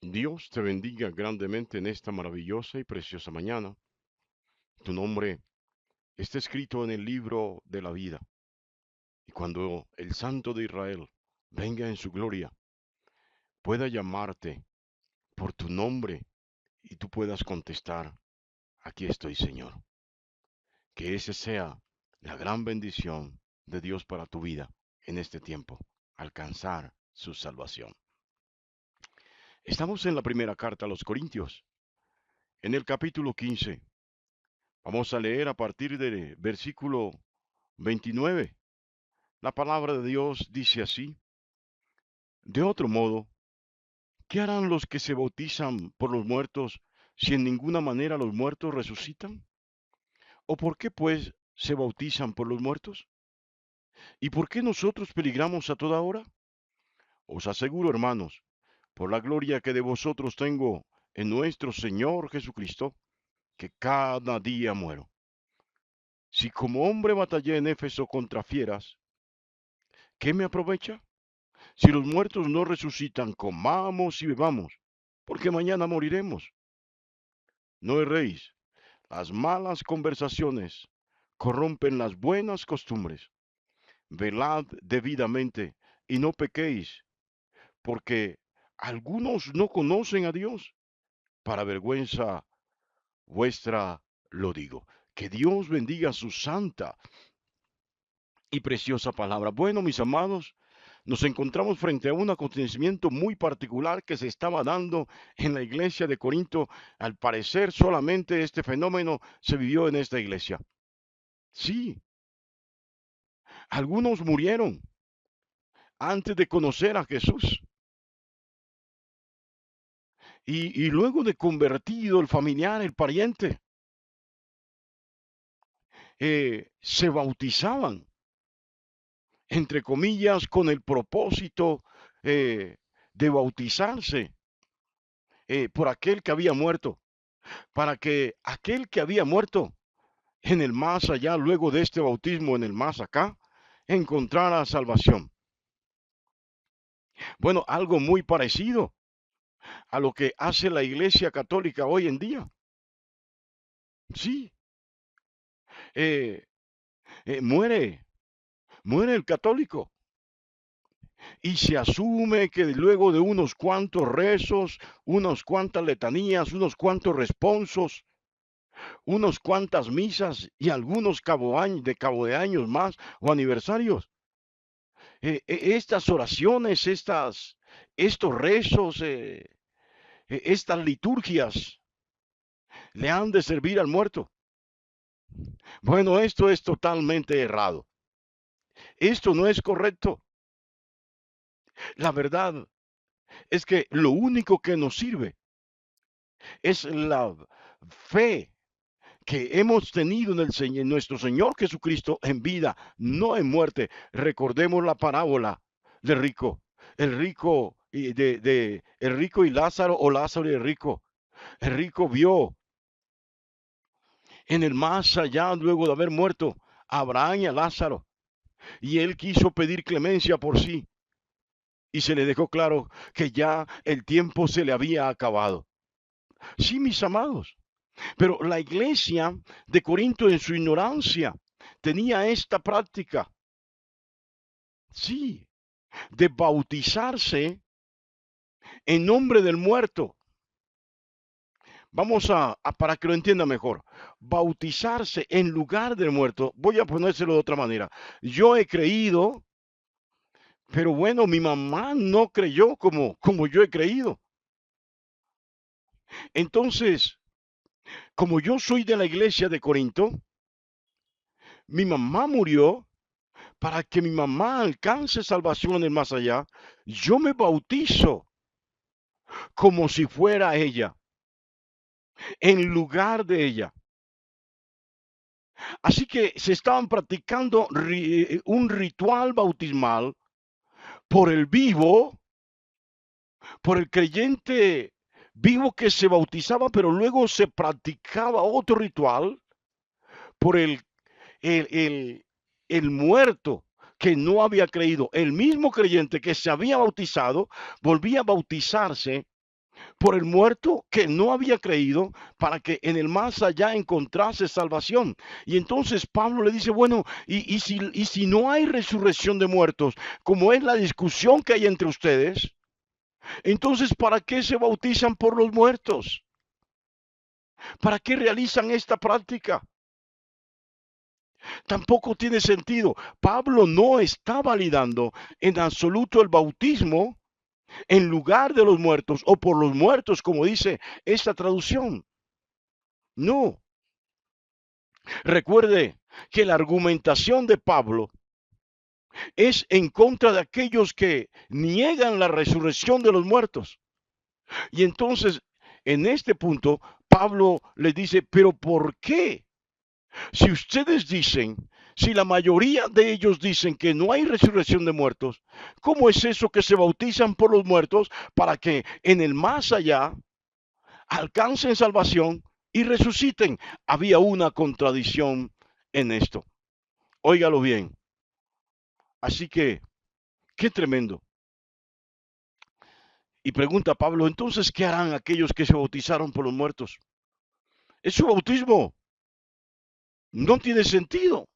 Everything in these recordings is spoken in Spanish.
Dios te bendiga grandemente en esta maravillosa y preciosa mañana. Tu nombre está escrito en el libro de la vida. Y cuando el Santo de Israel venga en su gloria, pueda llamarte por tu nombre y tú puedas contestar, aquí estoy, Señor. Que ese sea la gran bendición de Dios para tu vida en este tiempo, alcanzar su salvación. Estamos en la primera carta a los Corintios, en el capítulo 15. Vamos a leer a partir del versículo 29. La palabra de Dios dice así: de otro modo, ¿qué harán los que se bautizan por los muertos si en ninguna manera los muertos resucitan? ¿O por qué pues se bautizan por los muertos? ¿Y por qué nosotros peligramos a toda hora? Os aseguro, hermanos, por la gloria que de vosotros tengo en nuestro Señor Jesucristo, que cada día muero. Si como hombre batallé en Éfeso contra fieras, ¿qué me aprovecha? Si los muertos no resucitan, comamos y bebamos, porque mañana moriremos. No erréis, las malas conversaciones corrompen las buenas costumbres. Velad debidamente y no pequéis, porque algunos no conocen a Dios. Para vergüenza vuestra lo digo. Que Dios bendiga su santa y preciosa palabra. Bueno, mis amados, nos encontramos frente a un acontecimiento muy particular que se estaba dando en la iglesia de Corinto. Al parecer, solamente este fenómeno se vivió en esta iglesia. Sí, algunos murieron antes de conocer a Jesús. Y luego de convertido el familiar, el pariente, se bautizaban, entre comillas, con el propósito de bautizarse por aquel que había muerto, para que aquel que había muerto en el más allá, luego de este bautismo en el más acá, encontrara salvación. Bueno, algo muy parecido a lo que hace la Iglesia Católica hoy en día. Sí, eh, muere, muere el católico y se asume que luego de unos cuantos rezos, unas cuantas letanías, unos cuantos responsos, unas cuantas misas y algunos cabo de años más o aniversarios, estas oraciones, estos rezos, estas liturgias le han de servir al muerto. Bueno, esto es totalmente errado. Esto no es correcto. La verdad es que lo único que nos sirve es la fe que hemos tenido en en nuestro Señor Jesucristo en vida, no en muerte. Recordemos la parábola del rico, el rico y el rico y Lázaro, o Lázaro y el rico. El rico vio en el más allá, luego de haber muerto, a Abraham y a Lázaro, y él quiso pedir clemencia por sí, y se le dejó claro que ya el tiempo se le había acabado. Sí, mis amados, pero la iglesia de Corinto en su ignorancia tenía esta práctica, sí, de bautizarse en nombre del muerto. Vamos para que lo entienda mejor, bautizarse en lugar del muerto. Voy a ponérselo de otra manera. Yo he creído, pero bueno, mi mamá no creyó como yo he creído. Entonces, como yo soy de la iglesia de Corinto, mi mamá murió para que mi mamá alcance salvación en el más allá. Yo me bautizo como si fuera ella, en lugar de ella. Así que se estaban practicando un ritual bautismal por el vivo, por el creyente vivo que se bautizaba, pero luego se practicaba otro ritual por el, el, el muerto que no había creído. El mismo creyente que se había bautizado volvía a bautizarse por el muerto que no había creído, para que en el más allá encontrase salvación. Y entonces Pablo le dice, bueno, y si no hay resurrección de muertos, como es la discusión que hay entre ustedes, entonces ¿para qué se bautizan por los muertos? ¿Para qué realizan esta práctica? Tampoco tiene sentido. Pablo no está validando en absoluto el bautismo en lugar de los muertos o por los muertos, como dice esta traducción. No. Recuerde que la argumentación de Pablo es en contra de aquellos que niegan la resurrección de los muertos. Y entonces, en este punto, Pablo les dice, pero ¿por qué? Si ustedes dicen, si la mayoría de ellos dicen que no hay resurrección de muertos, ¿cómo es eso que se bautizan por los muertos para que en el más allá alcancen salvación y resuciten? Había una contradicción en esto. Óigalo bien. Así que, qué tremendo. Y pregunta Pablo, entonces, ¿qué harán aquellos que se bautizaron por los muertos? Es su bautismo. No tiene sentido.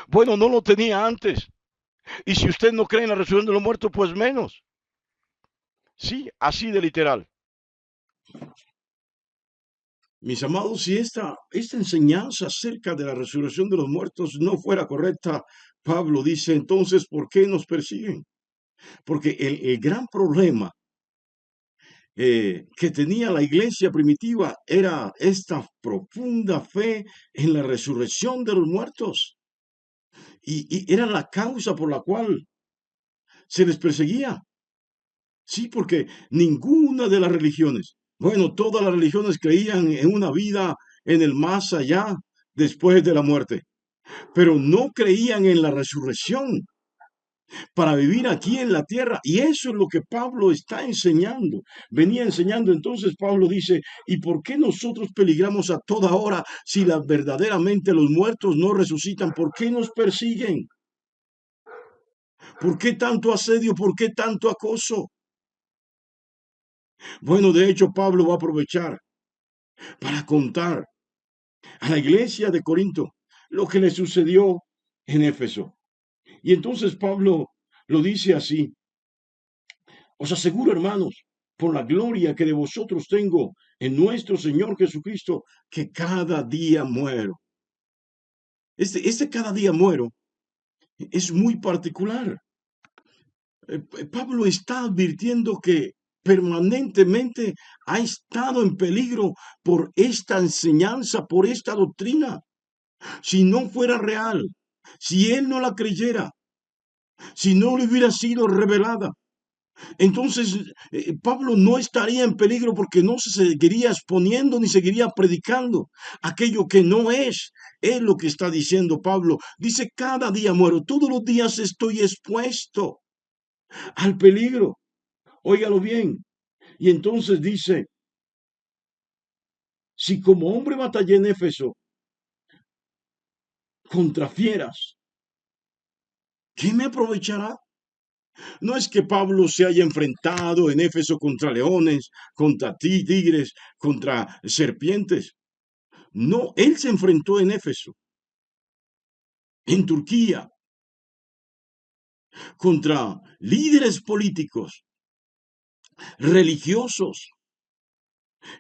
Bueno, no lo tenía antes. Y si usted no cree en la resurrección de los muertos, pues menos. Sí, así de literal. Mis amados, si esta enseñanza acerca de la resurrección de los muertos no fuera correcta, Pablo dice, entonces, ¿por qué nos persiguen? Porque el gran problema que tenía la iglesia primitiva era esta profunda fe en la resurrección de los muertos. Y era la causa por la cual se les perseguía. Sí, porque ninguna de las religiones, bueno, todas las religiones creían en una vida en el más allá, después de la muerte, pero no creían en la resurrección para vivir aquí en la tierra. Y eso es lo que Pablo está enseñando. Venía enseñando, entonces Pablo dice, ¿y por qué nosotros peligramos a toda hora si verdaderamente los muertos no resucitan? ¿Por qué nos persiguen? ¿Por qué tanto asedio? ¿Por qué tanto acoso? Bueno, de hecho, Pablo va a aprovechar para contar a la iglesia de Corinto lo que le sucedió en Éfeso. Y entonces Pablo lo dice así: os aseguro, hermanos, por la gloria que de vosotros tengo en nuestro Señor Jesucristo, que cada día muero. Este cada día muero es muy particular. Pablo está advirtiendo que permanentemente ha estado en peligro por esta enseñanza, por esta doctrina. Si no fuera real, si él no la creyera, si no le hubiera sido revelada, entonces Pablo no estaría en peligro porque no se seguiría exponiendo ni seguiría predicando aquello que no es. Es lo que está diciendo Pablo. Dice, cada día muero, todos los días estoy expuesto al peligro. Óigalo bien. Y entonces dice, si como hombre batallé en Éfeso contra fieras, ¿qué me aprovechará? No es que Pablo se haya enfrentado en Éfeso contra leones, contra tigres, contra serpientes. No, él se enfrentó en Éfeso, en Turquía, contra líderes políticos, religiosos,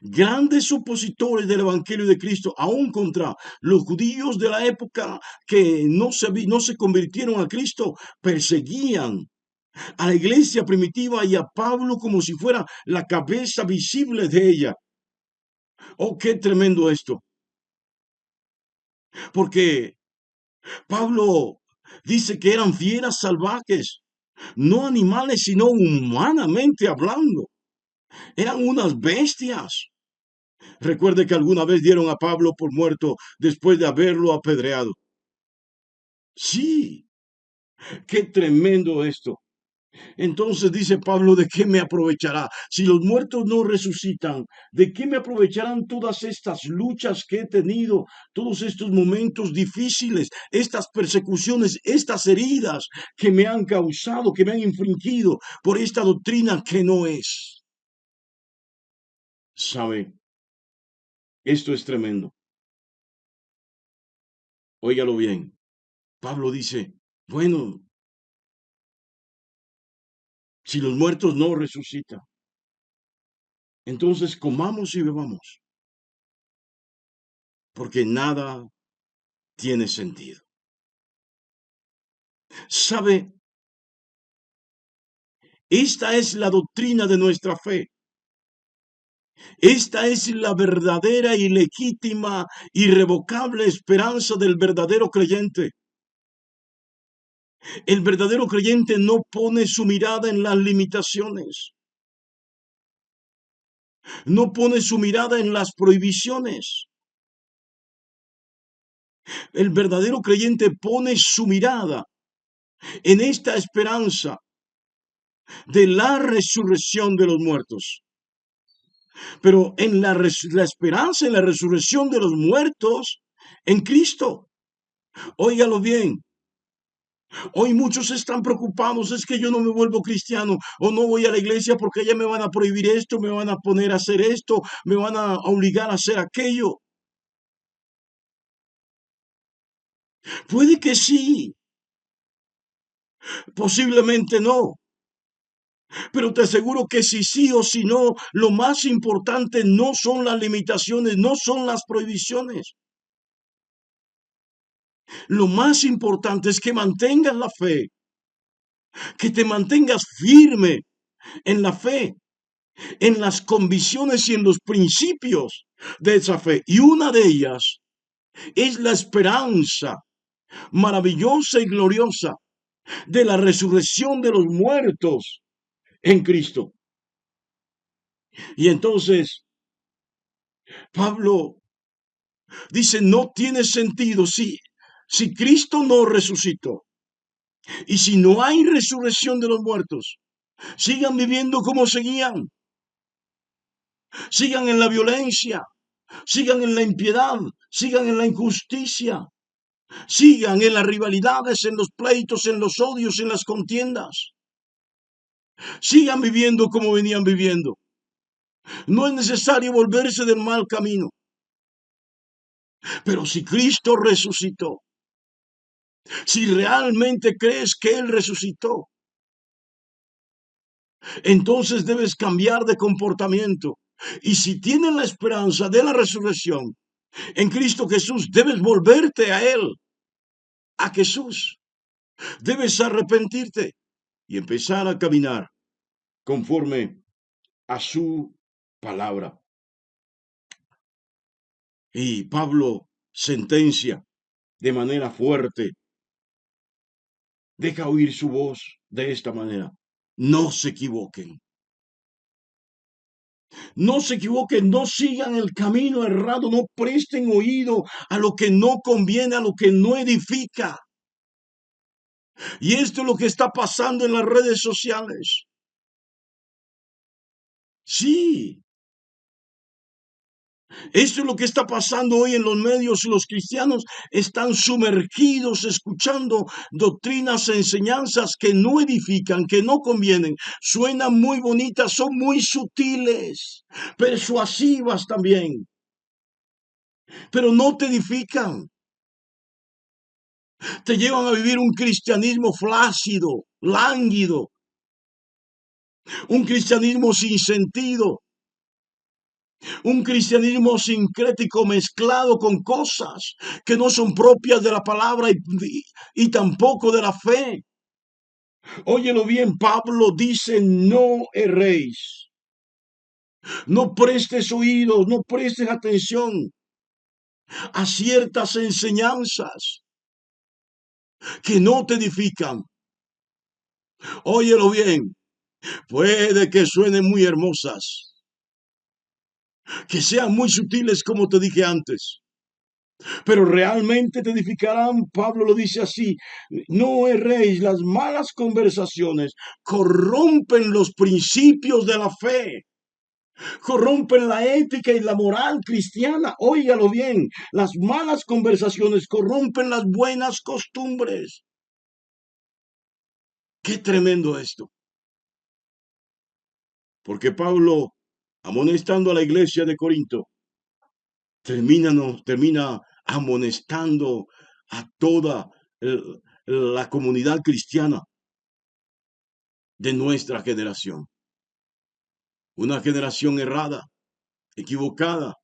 grandes opositores del Evangelio de Cristo, aún contra los judíos de la época que no se convirtieron a Cristo, perseguían a la iglesia primitiva y a Pablo como si fuera la cabeza visible de ella. Oh, qué tremendo esto. Porque Pablo dice que eran fieras salvajes, no animales, sino humanamente hablando. Eran unas bestias. Recuerde que alguna vez dieron a Pablo por muerto después de haberlo apedreado. Sí, qué tremendo esto. Entonces dice Pablo, ¿de qué me aprovechará? Si los muertos no resucitan, ¿de qué me aprovecharán todas estas luchas que he tenido, todos estos momentos difíciles, estas persecuciones, estas heridas que me han causado, que me han infringido por esta doctrina que no es? ¿Sabe? Esto es tremendo. Óigalo bien. Pablo dice, bueno, si los muertos no resucitan, entonces comamos y bebamos, porque nada tiene sentido. ¿Sabe? Esta es la doctrina de nuestra fe. Esta es la verdadera y legítima, irrevocable esperanza del verdadero creyente. El verdadero creyente no pone su mirada en las limitaciones, no pone su mirada en las prohibiciones. El verdadero creyente pone su mirada en esta esperanza de la resurrección de los muertos. Pero en la esperanza en la resurrección de los muertos en Cristo. Óigalo bien. Hoy muchos están preocupados, es que yo no me vuelvo cristiano o no voy a la iglesia porque ya me van a prohibir esto, me van a poner a hacer esto, me van a obligar a hacer aquello. Puede que sí, posiblemente no, pero te aseguro que si sí o si no, lo más importante no son las limitaciones, no son las prohibiciones. Lo más importante es que mantengas la fe, que te mantengas firme en la fe, en las convicciones y en los principios de esa fe. Y una de ellas es la esperanza maravillosa y gloriosa de la resurrección de los muertos en Cristo. Y entonces Pablo dice, no tiene sentido si Cristo no resucitó y si no hay resurrección de los muertos, sigan viviendo como seguían, sigan en la violencia, sigan en la impiedad, sigan en la injusticia, sigan en las rivalidades, en los pleitos, en los odios, en las contiendas. Sigan viviendo como venían viviendo. No es necesario volverse del mal camino. Pero si Cristo resucitó, si realmente crees que Él resucitó, entonces debes cambiar de comportamiento. Y si tienes la esperanza de la resurrección en Cristo Jesús, debes volverte a Él, a Jesús. Debes arrepentirte y empezar a caminar conforme a su palabra. Y Pablo sentencia de manera fuerte, deja oír su voz de esta manera. No se equivoquen. No se equivoquen, no sigan el camino errado, no presten oído a lo que no conviene, a lo que no edifica. Y esto es lo que está pasando en las redes sociales. Sí, esto es lo que está pasando hoy en los medios. Los cristianos están sumergidos escuchando doctrinas, enseñanzas que no edifican, que no convienen. Suenan muy bonitas, son muy sutiles, persuasivas también, pero no te edifican. Te llevan a vivir un cristianismo flácido, lánguido, un cristianismo sin sentido, un cristianismo sincrético mezclado con cosas que no son propias de la palabra y tampoco de la fe. Óyelo bien, Pablo dice, no erréis. No prestes oídos, no prestes atención a ciertas enseñanzas que no te edifican. Óyelo bien, puede que suenen muy hermosas, que sean muy sutiles como te dije antes, pero realmente te edificarán. Pablo lo dice así, no erréis, las malas conversaciones corrompen los principios de la fe, corrompen la ética y la moral cristiana. Óigalo bien, las malas conversaciones corrompen las buenas costumbres. Qué tremendo esto, porque Pablo amonestando a la iglesia de Corinto, termina amonestando a toda la comunidad cristiana de nuestra generación. Una generación errada, equivocada,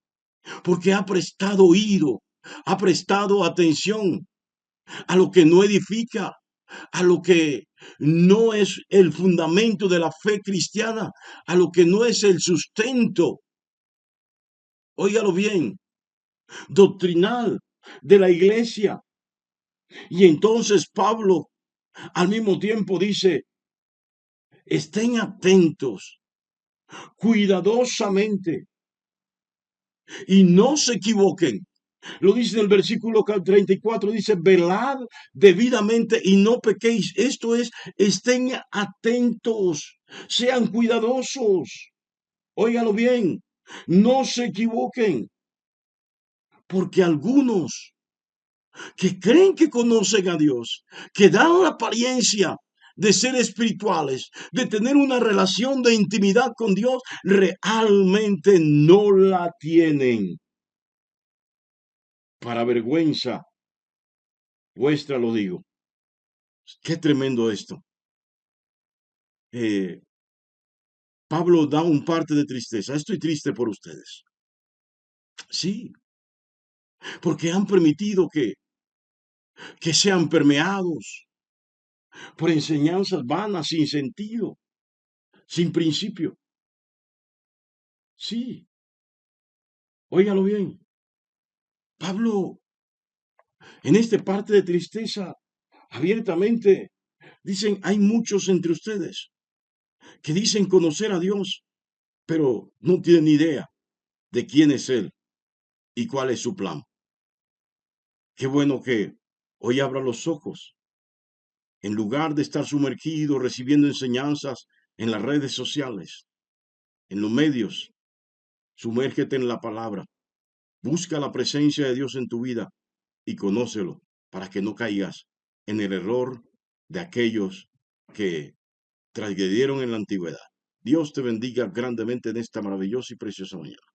porque ha prestado oído, ha prestado atención a lo que no edifica, a lo que no es el fundamento de la fe cristiana, a lo que no es el sustento, óigalo bien, doctrinal de la iglesia. Y entonces Pablo al mismo tiempo dice, estén atentos, cuidadosamente, y no se equivoquen. Lo dice en el versículo 34, dice, velad debidamente y no pequéis. Esto es, estén atentos, sean cuidadosos. Óigalo bien, no se equivoquen, porque algunos que creen que conocen a Dios, que dan la apariencia de ser espirituales, de tener una relación de intimidad con Dios, realmente no la tienen. Para vergüenza vuestra lo digo. Qué tremendo esto. Pablo da un parte de tristeza. Estoy triste por ustedes. Sí, porque han permitido que sean permeados por enseñanzas vanas, sin sentido, sin principio. Sí, óigalo bien. Pablo, en esta parte de tristeza, abiertamente, dicen, hay muchos entre ustedes que dicen conocer a Dios, pero no tienen idea de quién es Él y cuál es su plan. Qué bueno que hoy abra los ojos. En lugar de estar sumergido recibiendo enseñanzas en las redes sociales, en los medios, sumérgete en la palabra. Busca la presencia de Dios en tu vida y conócelo para que no caigas en el error de aquellos que transgredieron en la antigüedad. Dios te bendiga grandemente en esta maravillosa y preciosa mañana.